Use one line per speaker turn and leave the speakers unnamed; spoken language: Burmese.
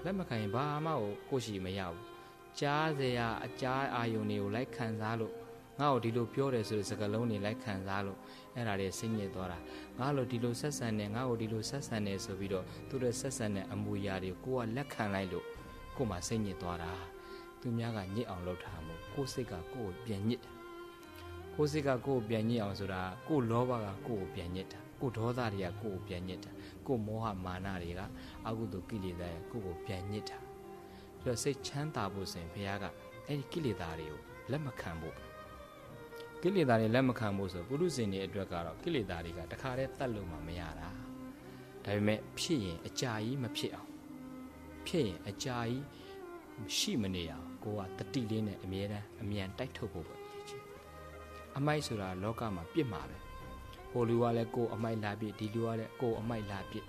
လက်မခံရင်ဘာမှကိုရှိမရဘူးကြားစရာအကြားအာယုန်တွေကိုလိုက်ခံစားလို့ငါ့ကိုဒီလိုပြောတယ်ဆိုတဲ့စကားလုံးတွေလိုက်ခံစားလို့အဲ့ဒါတွေစိတ်ညစ်သွားတာငါ့လိုဒီလိုဆက်ဆံနေငါ့ကိုဒီလိုဆက်ဆံနေဆိုပြီးတော့သူတို့ဆက်ဆံတဲ့အမူအရာတွေကိုကလက်ခံလိုက်လို့ကို့မှာစိတ်ညစ်သွားတာသူများကညစ်အောင်လုပ်ထားမို့ကိုယ်စိတ်ကကိုယ့်ကိုပြန်ညစ်တာကိုယ်စိတ်ကကိုယ့်ကိုပြန်ညစ်အောင်ဆိုတာကိုယ်လောဘကကိုယ့်ကိုပြန်ညစ်တာကိုယ်ဒေါသတွေကကိုယ့်ကိုပြန်ညစ်တာကိုယ်မောဟမာနတွေကအကုသိုလ်ကိလေသာတွေကိုယ့်ကိုပြန်ညစ်တာပြီးတော့စိတ်ချမ်းသာဖို့ဆိုရင်ဘုရားကအဲ့ဒီကိလေသာတွေကိုလက်မခံဖို့ကိလေသာတွေလက်မခံဖို့ဆိုပုရုဇဉ်တွေအတွက်ကတော့ကိလေသာတွေကတခါတည်းတတ်လို့မှမရတာဒါပေမဲ့ဖြစ်ရင်အကြာကြီးမဖြစ်အောင်ဖြစ်ရင်အကြာကြီးရှိမနေအောင်ကိုကတတိလေးနဲ့အမြဲတမ်းအမြန်တိုက်ထုတ်ဖို့ပဲအမိုက်ဆိုတာလောကမှာပြစ်မှာပဲဟိုလူကလည်းကိုယ်အမိုက်လာပြစ်ဒီလူကလည်းကိုယ်အမိုက်လာပြစ်